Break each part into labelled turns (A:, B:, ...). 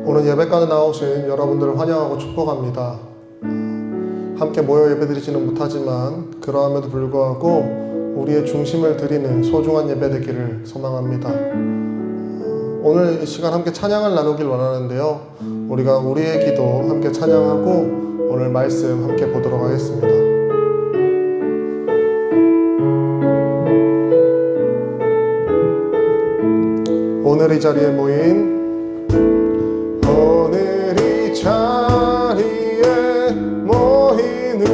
A: 오늘 예배까지 나오신 여러분들을 환영하고 축복합니다. 함께 모여 예배드리지는 못하지만 그러함에도 불구하고 우리의 중심을 드리는 소중한 예배 되기를 소망합니다. 오늘 이 시간 함께 찬양을 나누길 원하는데요, 우리가 우리의 기도 함께 찬양하고 오늘 말씀 함께 보도록 하겠습니다. 오늘 이 자리에 모인 우리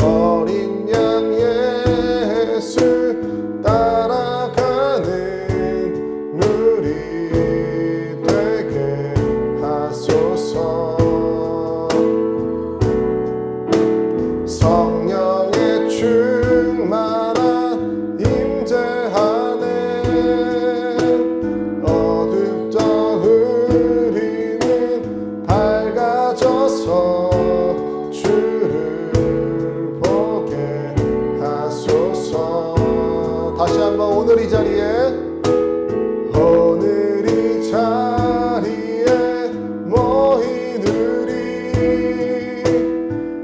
A: 어린 양 예수 따라가는 우리 되게 하소서. 성령의 충만한 임재 안에 어둡던 우리는 밝아져서 주를 보게 하소서. 다시 한번 오늘 이 자리에 모인 우리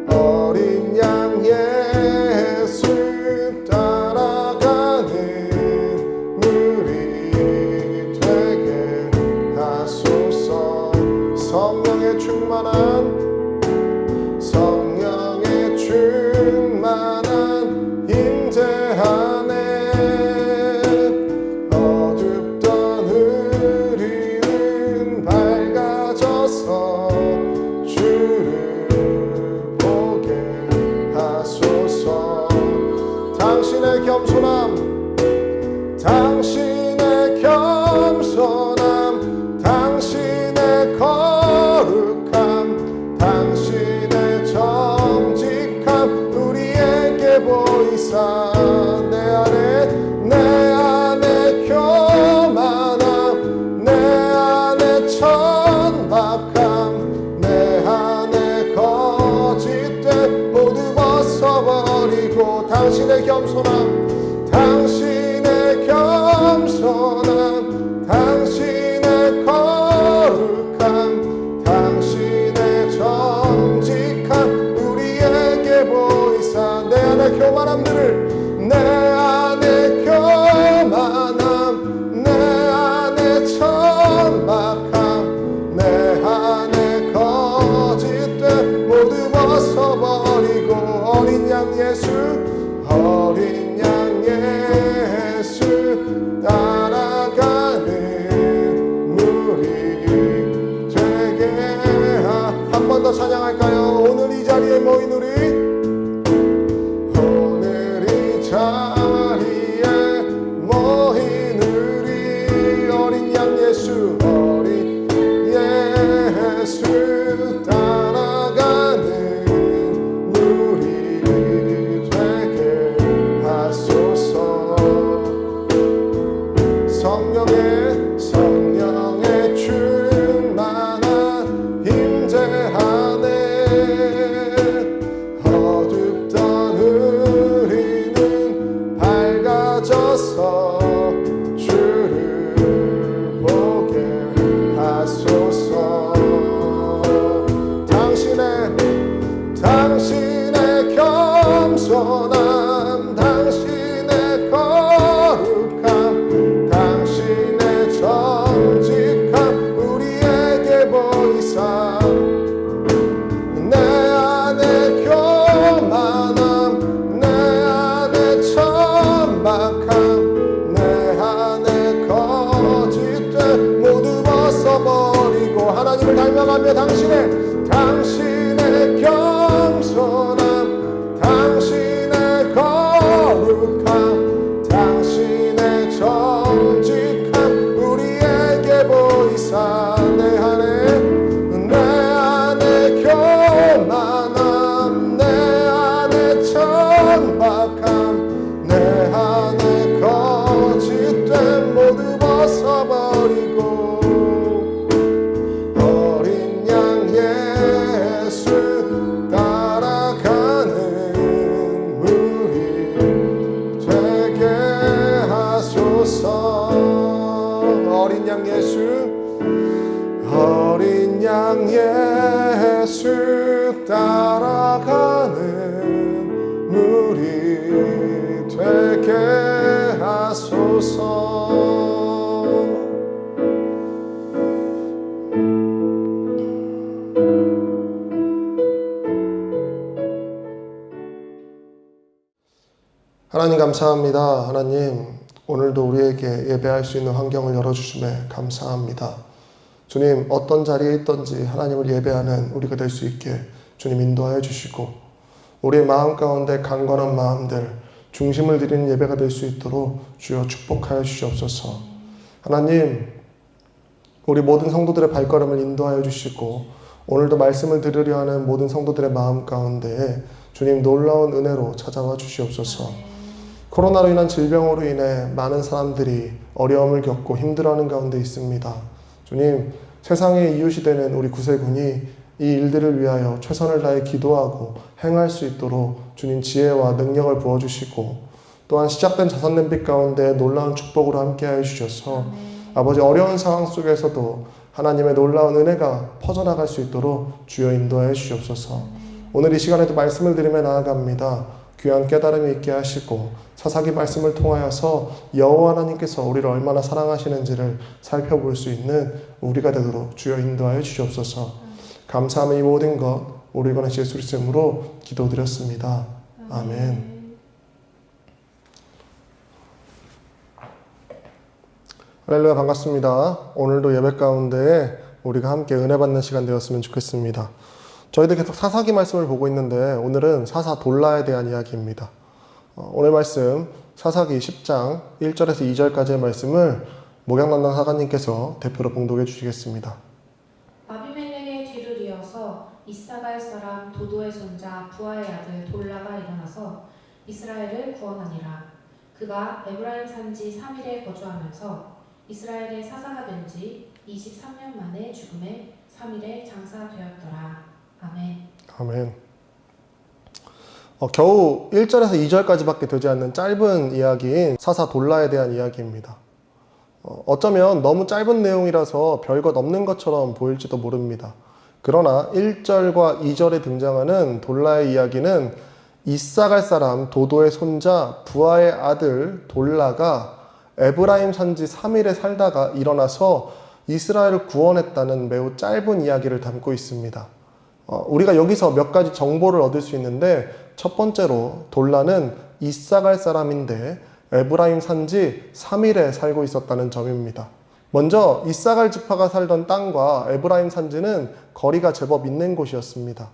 A: 어린 양 예수 따라가는 우리 되게 하소서. 성령의 충만한 임재 안에 어둡던 우리는 밝아져서 주를 보게 하소서. 당신의 겸손함, 당신의 거룩함, 당신의 정직함 우리에게 보이사 내 안에 교만함, 내 안에 천박함, 내 안에 거짓됨 모두 벗어버리고 당신의 겸손함, 당신의 거룩함, 당신의 정직함 우리에게 보이사 내 안에 교만함들을, 내 안에 교만함, 내 안에 천박함, 내 안에 거짓됨 모두 벗어버리고 어린 양 예수 따라가는 우리 되게 한 번 더 찬양할까요? 오늘 이 자리에 모인 우리 어린 양 예수 따라가는 우리 되게 하소서. 성령의 충만한 임재 안에 어둡던 우리는 밝아져서 주를 보게 하소서. 당신의 겸손함, 당신의 거룩함, 당신의 정직함 우리에게 보이사 내 안에 교만함, 내 안에 천박함, 내 안에 거짓됨 모두 벗어버리고 하나님을 닮아가며 당신의 겸손함, 당신의 거룩함, 당신의 정직함 우리에게 보이사 내 안에 교만함, 내 안에 천박함, 내 안에 거짓됨 모두 벗어버리고 어린 양 예수 따라가 양 예수, 어린 양 예수 따라가는 무리 되게 하소서. 하나님 감사합니다. 하나님 오늘도 우리에게 예배할 수 있는 환경을 열어주심에 감사합니다. 주님 어떤 자리에 있든지 하나님을 예배하는 우리가 될 수 있게 주님 인도하여 주시고 우리의 마음 가운데 강건한 마음들 중심을 드리는 예배가 될 수 있도록 주여 축복하여 주시옵소서. 하나님 우리 모든 성도들의 발걸음을 인도하여 주시고 오늘도 말씀을 들으려 하는 모든 성도들의 마음 가운데 주님 놀라운 은혜로 찾아와 주시옵소서. 코로나로 인한 질병으로 인해 많은 사람들이 어려움을 겪고 힘들어하는 가운데 있습니다. 주님, 세상의 이웃이 되는 우리 구세군이 이 일들을 위하여 최선을 다해 기도하고 행할 수 있도록 주님 지혜와 능력을 부어주시고 또한 시작된 자선냄빛 가운데 놀라운 축복으로 함께하여 주셔서 아버지 어려운 상황 속에서도 하나님의 놀라운 은혜가 퍼져나갈 수 있도록 주여 인도하여 주시옵소서. 오늘 이 시간에도 말씀을 드리며 나아갑니다. 귀한 깨달음이 있게 하시고 사사기 말씀을 통하여서 여호와 하나님께서 우리를 얼마나 사랑하시는지를 살펴볼 수 있는 우리가 되도록 주여 인도하여 주시옵소서. 감사하며 이 모든 것 우리 구원 예수 그리스도의 이름으로 기도드렸습니다. 아멘. 할렐루야, 반갑습니다. 오늘도 예배 가운데 우리가 함께 은혜 받는 시간 되었으면 좋겠습니다. 저희들 계속 사사기 말씀을 보고 있는데 오늘은 사사 돌라에 대한 이야기입니다. 오늘 말씀 사사기 10장 1절에서 2절까지의 말씀을 목양단단 사관님께서 대표로 봉독해 주시겠습니다.
B: 아비멜렉의 뒤를 이어서 이사갈 사람 도도의 손자 부하의 아들 돌라가 일어나서 이스라엘을 구원하니라. 그가 에브라임 산지 3일에 거주하면서 이스라엘의 사사가 된 지 23년 만에 죽음에 3일에 장사되었더라. 아멘.
A: 아멘. 겨우 1절에서 2절까지밖에 되지 않는 짧은 이야기인 사사 돌라에 대한 이야기입니다. 어쩌면 너무 짧은 내용이라서 별것 없는 것처럼 보일지도 모릅니다. 그러나 1절과 2절에 등장하는 돌라의 이야기는 이사갈 사람 도도의 손자 부하의 아들 돌라가 에브라임 산지 3일에 살다가 일어나서 이스라엘을 구원했다는 매우 짧은 이야기를 담고 있습니다. 우리가 여기서 몇 가지 정보를 얻을 수 있는데 첫 번째로 돌라는 이사갈 사람인데 에브라임 산지 3일에 살고 있었다는 점입니다. 먼저 이사갈 지파가 살던 땅과 에브라임 산지는 거리가 제법 있는 곳이었습니다.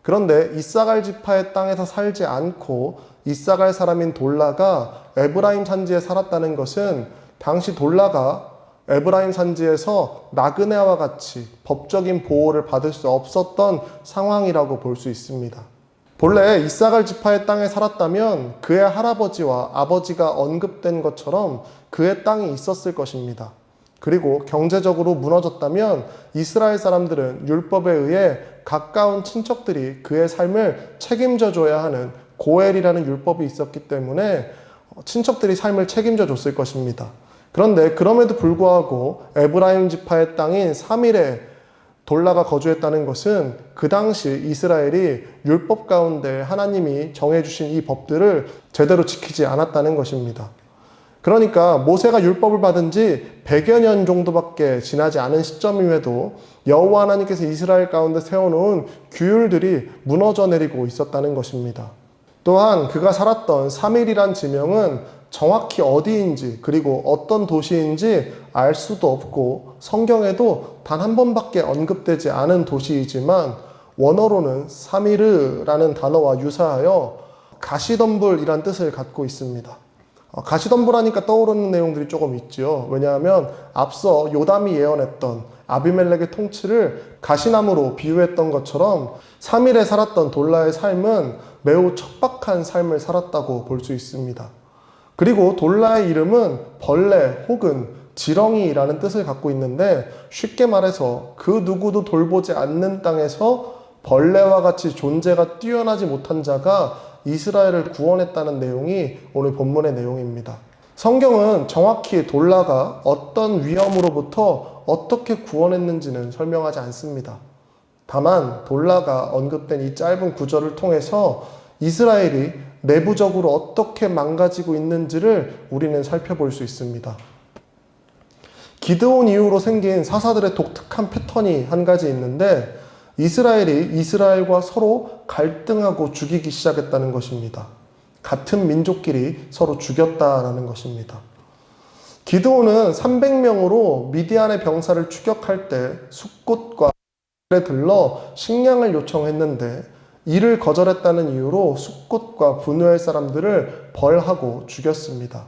A: 그런데 이사갈 지파의 땅에서 살지 않고 이사갈 사람인 돌라가 에브라임 산지에 살았다는 것은 당시 돌라가 에브라임 산지에서 나그네와 같이 법적인 보호를 받을 수 없었던 상황이라고 볼 수 있습니다. 본래 이사갈 지파의 땅에 살았다면 그의 할아버지와 아버지가 언급된 것처럼 그의 땅이 있었을 것입니다. 그리고 경제적으로 무너졌다면 이스라엘 사람들은 율법에 의해 가까운 친척들이 그의 삶을 책임져 줘야 하는 고엘이라는 율법이 있었기 때문에 친척들이 삶을 책임져 줬을 것입니다. 그런데 그럼에도 불구하고 에브라임 지파의 땅인 3일에 돌라가 거주했다는 것은 그 당시 이스라엘이 율법 가운데 하나님이 정해주신 이 법들을 제대로 지키지 않았다는 것입니다. 그러니까 모세가 율법을 받은 지 100여 년 정도밖에 지나지 않은 시점임에도 여호와 하나님께서 이스라엘 가운데 세워놓은 규율들이 무너져 내리고 있었다는 것입니다. 또한 그가 살았던 3일이란 지명은 정확히 어디인지 그리고 어떤 도시인지 알 수도 없고 성경에도 단 한 번밖에 언급되지 않은 도시이지만 원어로는 사미르라는 단어와 유사하여 가시덤불이란 뜻을 갖고 있습니다. 가시덤불하니까 떠오르는 내용들이 조금 있죠. 왜냐하면 앞서 요담이 예언했던 아비멜렉의 통치를 가시나무로 비유했던 것처럼 3일에 살았던 돌라의 삶은 매우 척박한 삶을 살았다고 볼 수 있습니다. 그리고 돌라의 이름은 벌레 혹은 지렁이라는 뜻을 갖고 있는데 쉽게 말해서 그 누구도 돌보지 않는 땅에서 벌레와 같이 존재가 뛰어나지 못한 자가 이스라엘을 구원했다는 내용이 오늘 본문의 내용입니다. 성경은 정확히 돌라가 어떤 위험으로부터 어떻게 구원했는지는 설명하지 않습니다. 다만 돌라가 언급된 이 짧은 구절을 통해서 이스라엘이 내부적으로 어떻게 망가지고 있는지를 우리는 살펴볼 수 있습니다. 기드온 이후로 생긴 사사들의 독특한 패턴이 한 가지 있는데 이스라엘이 이스라엘과 서로 갈등하고 죽이기 시작했다는 것입니다. 같은 민족끼리 서로 죽였다라는 것입니다. 기드온은 300명으로 미디안의 병사를 추격할 때 숫꽃과 에 들러 식량을 요청했는데 이를 거절했다는 이유로 숫꽃과 분우엘 사람들을 벌하고 죽였습니다.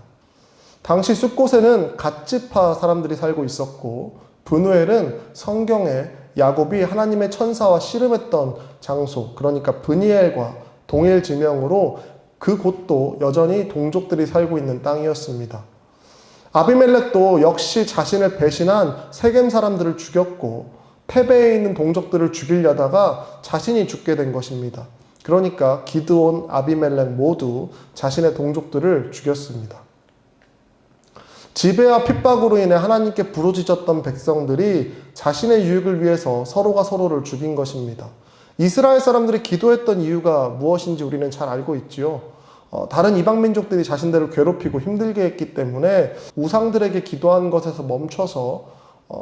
A: 당시 숫꽃에는 갓지파 사람들이 살고 있었고 분우엘은 성경에 야곱이 하나님의 천사와 씨름했던 장소, 그러니까 브니엘과 동일 지명으로 그 곳도 여전히 동족들이 살고 있는 땅이었습니다. 아비멜렉도 역시 자신을 배신한 세겜 사람들을 죽였고 테베에 있는 동족들을 죽이려다가 자신이 죽게 된 것입니다. 그러니까 기드온, 아비멜렉 모두 자신의 동족들을 죽였습니다. 지배와 핍박으로 인해 하나님께 부르짖었던 백성들이 자신의 유익을 위해서 서로가 서로를 죽인 것입니다. 이스라엘 사람들이 기도했던 이유가 무엇인지 우리는 잘 알고 있지요. 다른 이방 민족들이 자신들을 괴롭히고 힘들게 했기 때문에 우상들에게 기도한 것에서 멈춰서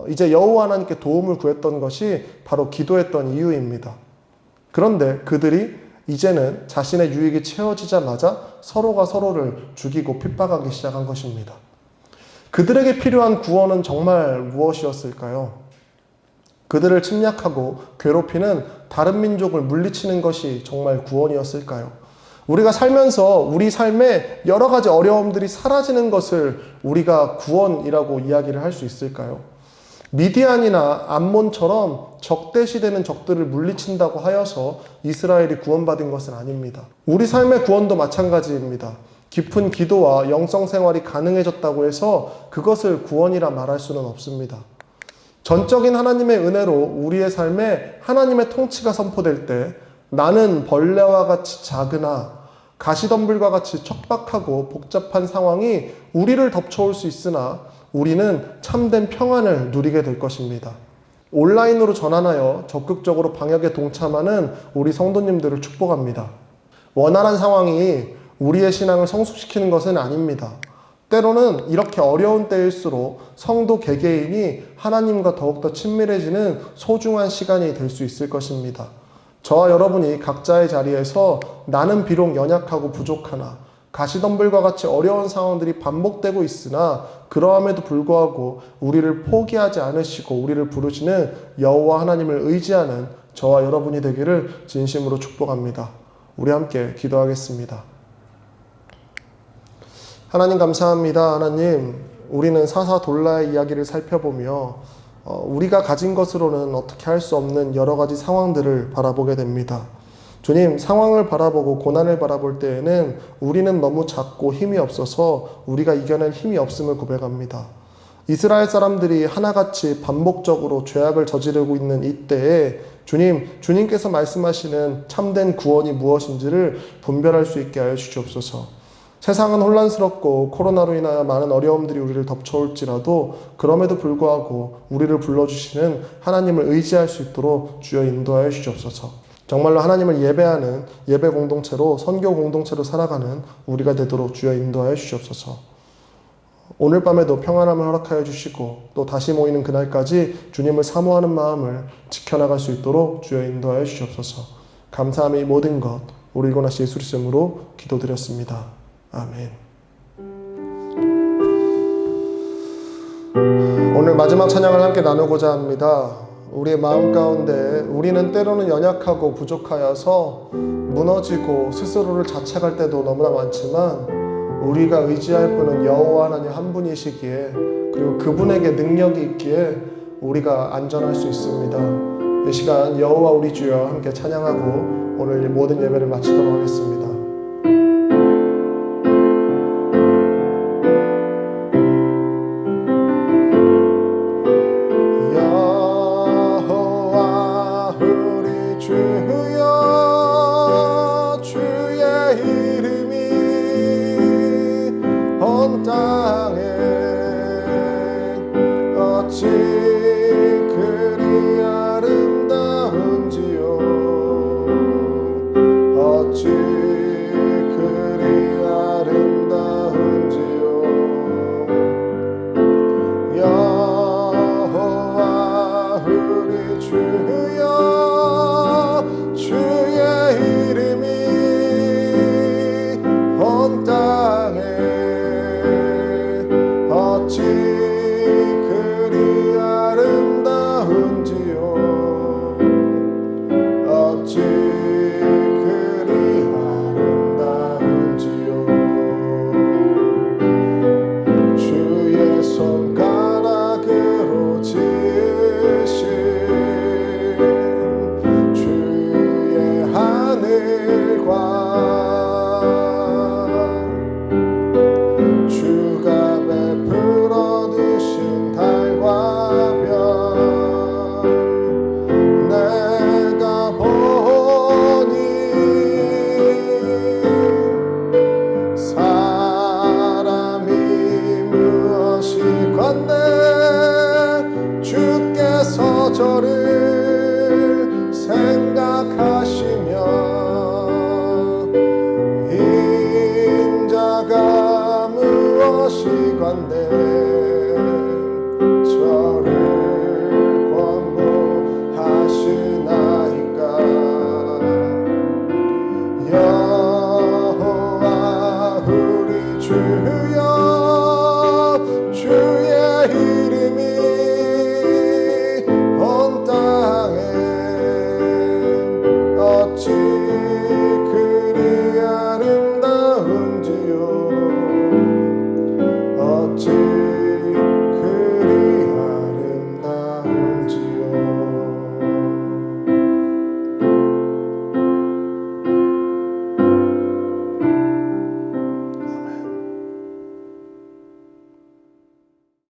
A: 이제 여호와 하나님께 도움을 구했던 것이 바로 기도했던 이유입니다. 그런데 그들이 이제는 자신의 유익이 채워지자마자 서로가 서로를 죽이고 핍박하기 시작한 것입니다. 그들에게 필요한 구원은 정말 무엇이었을까요? 그들을 침략하고 괴롭히는 다른 민족을 물리치는 것이 정말 구원이었을까요? 우리가 살면서 우리 삶에 여러 가지 어려움들이 사라지는 것을 우리가 구원이라고 이야기를 할 수 있을까요? 미디안이나 암몬처럼 적대시되는 적들을 물리친다고 하여서 이스라엘이 구원받은 것은 아닙니다. 우리 삶의 구원도 마찬가지입니다. 깊은 기도와 영성 생활이 가능해졌다고 해서 그것을 구원이라 말할 수는 없습니다. 전적인 하나님의 은혜로 우리의 삶에 하나님의 통치가 선포될 때 나는 벌레와 같이 작으나 가시덤불과 같이 척박하고 복잡한 상황이 우리를 덮쳐올 수 있으나 우리는 참된 평안을 누리게 될 것입니다. 온라인으로 전환하여 적극적으로 방역에 동참하는 우리 성도님들을 축복합니다. 원활한 상황이 우리의 신앙을 성숙시키는 것은 아닙니다. 때로는 이렇게 어려운 때일수록 성도 개개인이 하나님과 더욱더 친밀해지는 소중한 시간이 될 수 있을 것입니다. 저와 여러분이 각자의 자리에서 나는 비록 연약하고 부족하나 가시덤불과 같이 어려운 상황들이 반복되고 있으나 그러함에도 불구하고 우리를 포기하지 않으시고 우리를 부르시는 여호와 하나님을 의지하는 저와 여러분이 되기를 진심으로 축복합니다. 우리 함께 기도하겠습니다. 하나님 감사합니다. 하나님, 우리는 사사 돌라의 이야기를 살펴보며 우리가 가진 것으로는 어떻게 할 수 없는 여러 가지 상황들을 바라보게 됩니다. 주님, 상황을 바라보고 고난을 바라볼 때에는 우리는 너무 작고 힘이 없어서 우리가 이겨낼 힘이 없음을 고백합니다. 이스라엘 사람들이 하나같이 반복적으로 죄악을 저지르고 있는 이때에 주님께서 말씀하시는 참된 구원이 무엇인지를 분별할 수 있게 하여 주시옵소서. 세상은 혼란스럽고 코로나로 인하여 많은 어려움들이 우리를 덮쳐올지라도 그럼에도 불구하고 우리를 불러주시는 하나님을 의지할 수 있도록 주여 인도하여 주시옵소서. 정말로 하나님을 예배하는 예배 공동체로 선교 공동체로 살아가는 우리가 되도록 주여 인도하여 주시옵소서. 오늘 밤에도 평안함을 허락하여 주시고 또 다시 모이는 그날까지 주님을 사모하는 마음을 지켜나갈 수 있도록 주여 인도하여 주시옵소서. 감사함의 모든 것 우리 구원하신 예수 그리스도 이름으로 기도드렸습니다. 아멘. 오늘 마지막 찬양을 함께 나누고자 합니다. 우리의 마음 가운데 우리는 때로는 연약하고 부족하여서 무너지고 스스로를 자책할 때도 너무나 많지만 우리가 의지할 분은 여호와 하나님 한 분이시기에 그리고 그분에게 능력이 있기에 우리가 안전할 수 있습니다. 이 시간 여호와 우리 주여 함께 찬양하고 오늘 이 모든 예배를 마치도록 하겠습니다. 주여 주의 이름이 헌 땅 어찌 그리 아름다운지요 어찌 그리 아름다운지요 여호와 우리 주여 주의 이름이 온 땅에 어찌 그리 아름다운지요 어찌 그리 아름다운지요 주의 손가락으로 지으신 주의 하늘과 주가 베풀어 두신 달과 별 내가 보니 사람이 무엇이 건네 주께서 저를